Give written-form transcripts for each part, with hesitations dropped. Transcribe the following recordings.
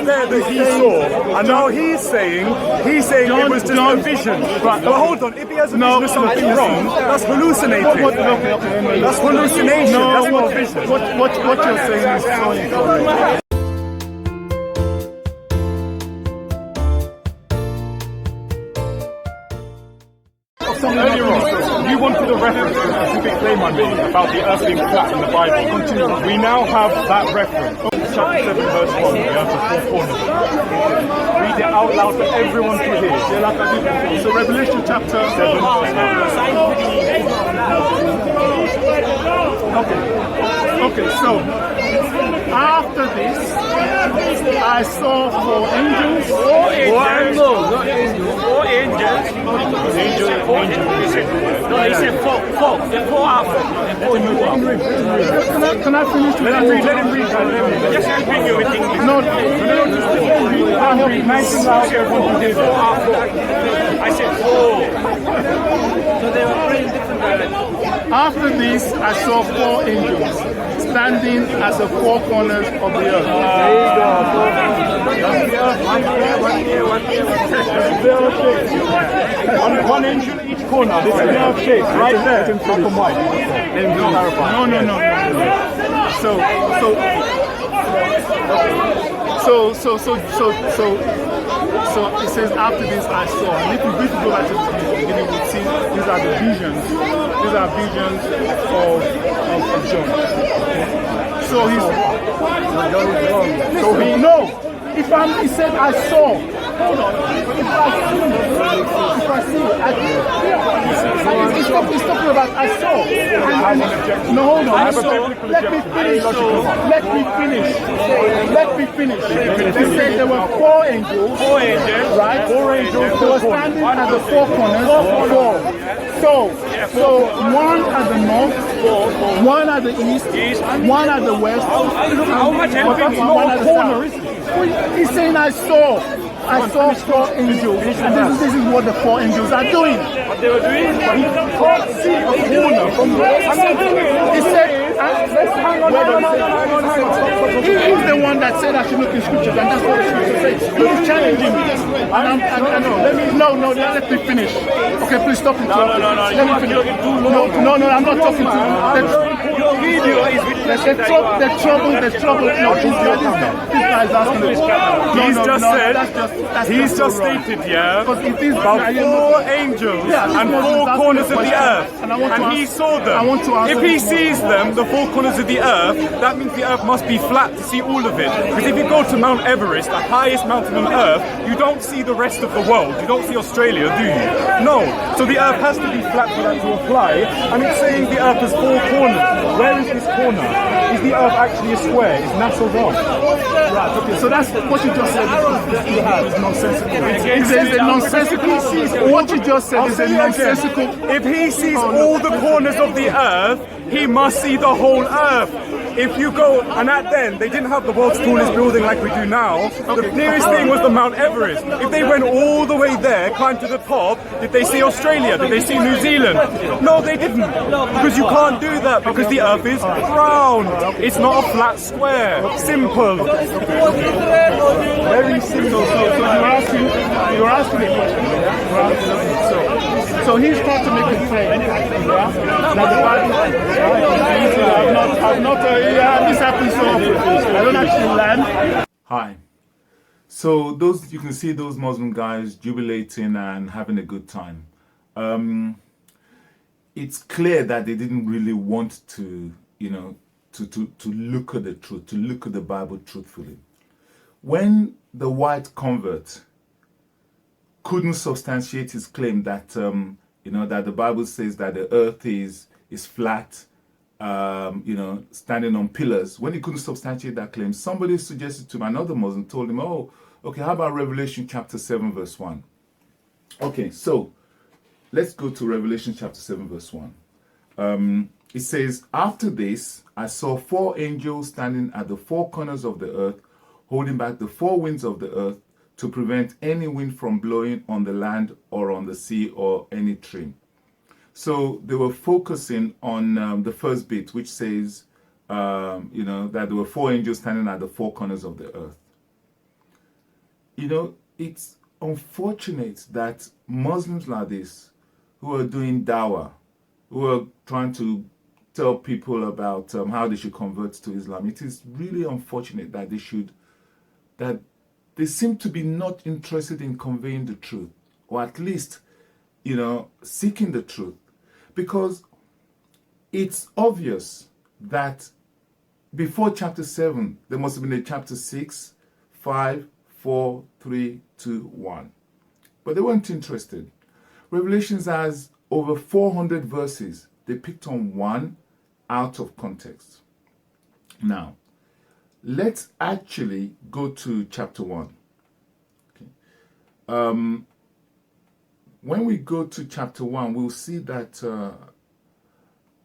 there that he saw, and now he's saying it was just a vision. But hold on, if he has a vision of something wrong, that's hallucinating. That's hallucination. That's not a vision. What you're saying is so incorrect. Earlier on, you wanted a reference to a specific claim I made about the earth being flat in the Bible. We now have that reference. Chapter 7 verse 1, we have the four corners. Read it out loud for everyone to hear. So Revelation chapter 7. Okay, so after this, I saw four angels. Four angels. No, he said four. The four are four. Can I finish? Let him read. Just helping you with English. No, I said four. So they were praying different directions. After this, I saw four angels standing at the four corners of the earth. One angel each corner. This is the earth shape right there. Black and white. No. So it says after this I saw. And if we go back to the beginning, we see these are the visions. These are visions of John. So he said I saw. Hold on. If I see he's talking about I saw. No, hold on. Let me finish. They said there were four angels. Right? Four angels. They were standing at the four corners. So one at the north, one at the east, one at the west. How much helping? One at the south. He's saying I saw four angels, and this is what the four angels are doing. What they were doing? But he can't see a corner from the He said, he's the one that said I should look in scriptures, and that's what the scripture says. He's challenging me. Let me finish. Okay, please stop it. Let me finish. No, I'm not talking to you. Your video is with the trouble. No, this guy's asking me. He's just stated, about four angels and four corners of the earth, and he saw them. If he sees them, the four corners of the earth, that means the earth must be flat to see all of it. Because if you go to Mount Everest, the highest mountain on earth, you don't see the rest of the world. You don't see Australia, do you? No. So the earth has to be flat for that to apply, and it's saying the earth has four corners. Where is this corner? Is the earth actually a square? Is NASA wrong? Right, okay, so that's what you just said is nonsensical. It's a nonsensical. What you just said is a nonsensical. If he sees all the corners of the earth, he must see the whole earth. If you go, and then they didn't have the world's tallest building like we do now. The nearest thing was the Mount Everest. If they went all the way there, climbed to the top, did they see Australia? Did they see New Zealand? No, they didn't. Because you can't do that, because the earth is round. It's not a flat square. Simple. Very simple. So you're asking a question. So he's trying to make a claim. That the Bible. This happens so often. I don't actually learn. Hi. So you can see those Muslim guys jubilating and having a good time. It's clear that they didn't really want to, to look at the truth, to look at the Bible truthfully. When the white convert couldn't substantiate his claim that that the Bible says that the earth is flat, standing on pillars. When he couldn't substantiate that claim, somebody suggested to him, another Muslim told him, oh, okay, how about Revelation chapter 7 verse 1? Okay, so let's go to Revelation chapter 7 verse 1. It says, after this, I saw four angels standing at the four corners of the earth, holding back the four winds of the earth to prevent any wind from blowing on the land or on the sea or any tree. So they were focusing on the first bit, which says, that there were four angels standing at the four corners of the earth. it's unfortunate that Muslims like this, who are doing Dawah, who are trying to tell people about how they should convert to Islam, it is really unfortunate that they seem to be not interested in conveying the truth, or at least, seeking the truth. Because it's obvious that before chapter 7, there must have been a chapter 6, 5, 4, 3, 2, 1. But they weren't interested. Revelations has over 400 verses. They picked on one out of context. Now, let's actually go to chapter 1. Okay. When we go to chapter 1, we'll see that,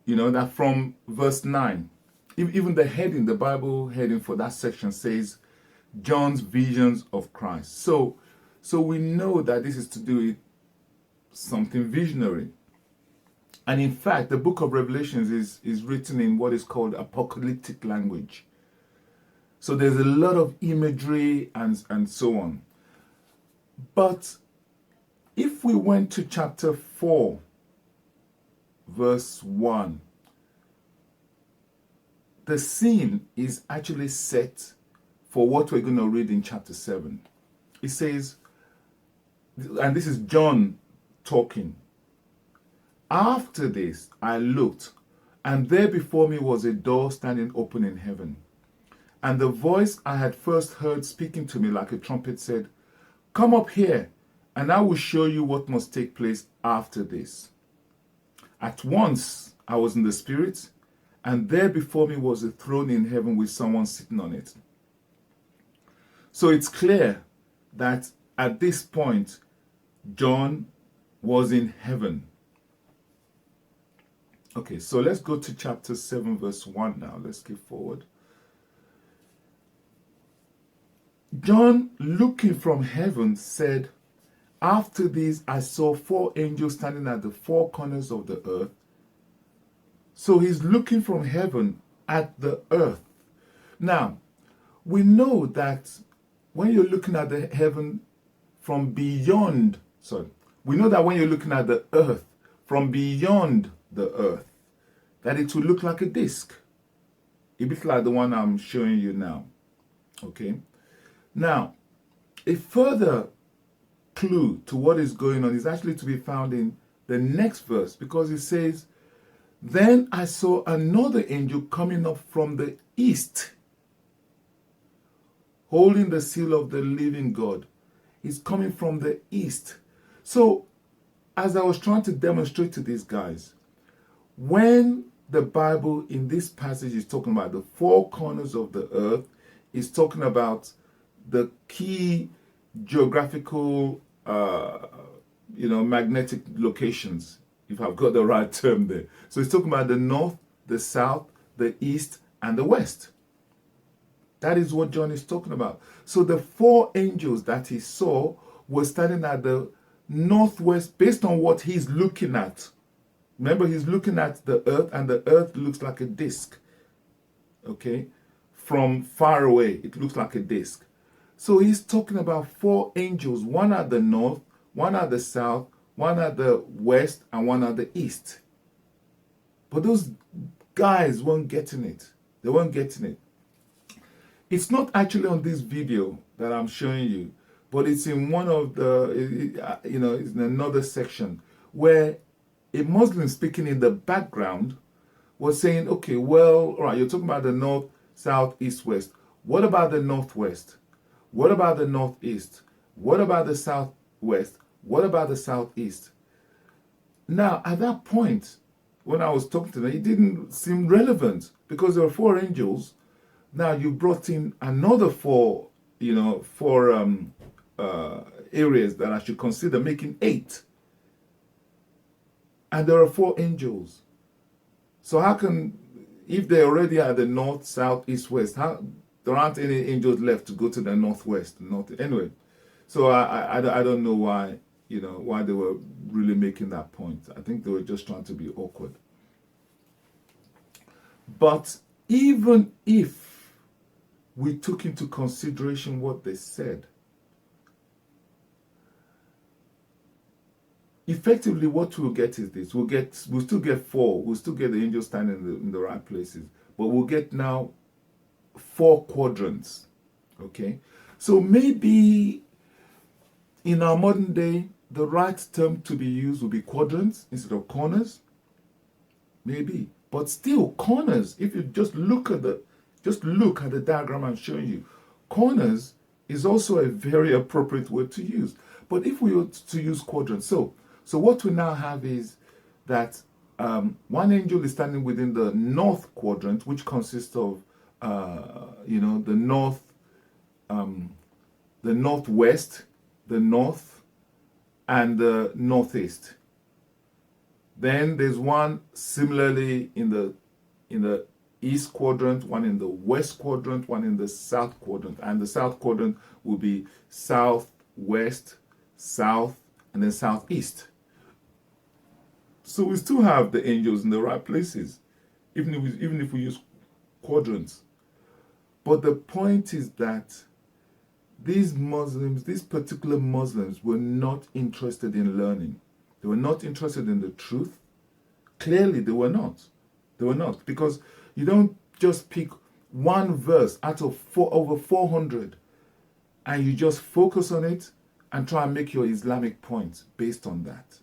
that from verse 9, even the heading, the Bible heading for that section says, John's visions of Christ. So we know that this is to do with something visionary. And in fact, the book of Revelations is written in what is called apocalyptic language. So there's a lot of imagery and so on. But if we went to chapter 4, verse 1, the scene is actually set for what we're going to read in chapter 7. It says, and this is John talking, after this I looked, and there before me was a door standing open in heaven. And the voice I had first heard speaking to me like a trumpet said, come up here, and I will show you what must take place after this. At once I was in the Spirit, and there before me was a throne in heaven with someone sitting on it. So it's clear that at this point, John was in heaven. Okay, so let's go to chapter 7, verse 1 now. Let's skip forward. John, looking from heaven, said, after this I saw 4 angels standing at the 4 corners of the earth. So he's looking from heaven at the earth. Now, we know that when you're looking at the heaven from beyond, we know that when you're looking at the earth from beyond the earth, that it will look like a disc. A bit like the one I'm showing you now. Okay? Now, a further clue to what is going on is actually to be found in the next verse, because it says, then I saw another angel coming up from the east, holding the seal of the living God. He's coming from the east. So, as I was trying to demonstrate to these guys, when the Bible in this passage is talking about the 4 corners of the earth, it's talking about the key geographical, magnetic locations, if I've got the right term there. So it's talking about the north, the south, the east, and the west. That is what John is talking about. So the 4 angels that he saw were standing at the northwest based on what he's looking at. Remember, he's looking at the earth, and the earth looks like a disc. Okay? From far away, it looks like a disc. So he's talking about 4 angels, one at the north, one at the south, one at the west, and one at the east. But those guys weren't getting it. They weren't getting it. It's not actually on this video that I'm showing you, but it's in one of the, it's in another section where a Muslim speaking in the background was saying, okay, well, all right, you're talking about the north, south, east, west. What about the northwest? What about the northeast? What about the southwest? What about the southeast? Now, at that point, when I was talking to them, it didn't seem relevant because there were 4 angels. Now you brought in another 4 areas that I should consider, making 8. And there are 4 angels. So how can, if they're already at the north, south, east, west, how there aren't any angels left to go to the northwest? Anyway, so I don't know why, why they were really making that point. I think they were just trying to be awkward. But even if we took into consideration what they said, effectively what we'll get is this. We'll still get 4. We'll still get the angels standing in the right places. But we'll get now 4 quadrants. Okay? So maybe in our modern day, the right term to be used will be quadrants instead of corners. Maybe. But still, corners, if you just look at the diagram I'm showing you, corners is also a very appropriate word to use. But if we were to use quadrants, so what we now have is that one angel is standing within the north quadrant, which consists of the northwest, the north, and the northeast. Then there's one similarly in the east quadrant, one in the west quadrant, one in the south quadrant, and the south quadrant will be south, west, south, and then southeast. So we still have the angels in the right places, even if we use quadrants. But the point is that these particular Muslims were not interested in learning. They were not interested in the truth. Clearly, they were not. They were not. Because you don't just pick one verse out of over 400 and you just focus on it and try and make your Islamic point based on that.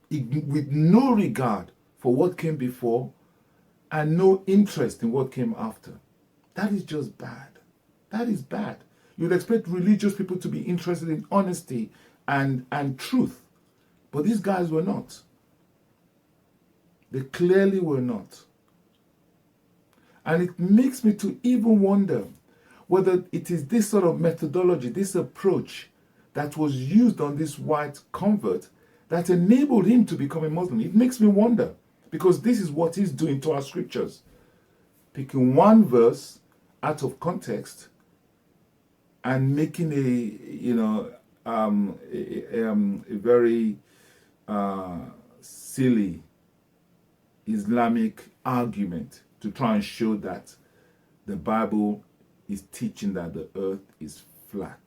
With no regard for what came before and no interest in what came after. That is just bad. That is bad. You'd expect religious people to be interested in honesty and truth. But these guys were not. They clearly were not. And it makes me to even wonder whether it is this sort of methodology, this approach that was used on this white convert that enabled him to become a Muslim. It makes me wonder, because this is what he's doing to our scriptures. Picking one verse out of context and making a very silly Islamic argument to try and show that the Bible is teaching that the earth is flat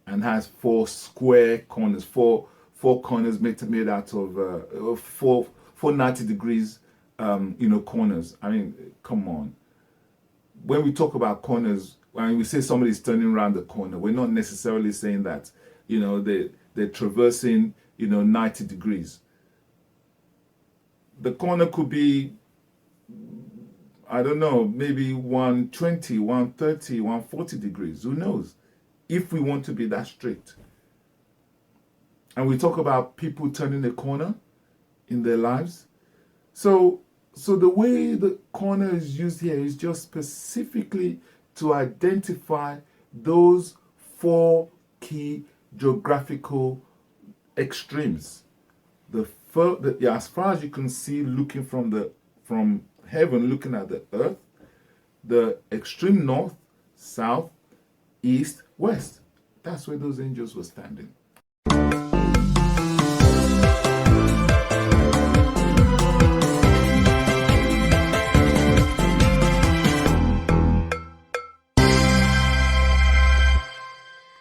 and has 4 square corners, four corners made out of 4 90 degrees corners. I mean, come on. When we talk about corners, when we say somebody's turning around the corner, we're not necessarily saying that they're traversing 90 degrees. The corner could be, I don't know, maybe 120, 130, 140 degrees. Who knows? If we want to be that strict. And we talk about people turning a corner in their lives. So the way the corner is used here is just specifically to identify those 4 key geographical extremes. As far as you can see, looking from heaven, looking at the earth, the extreme north, south, east, west. That's where those angels were standing.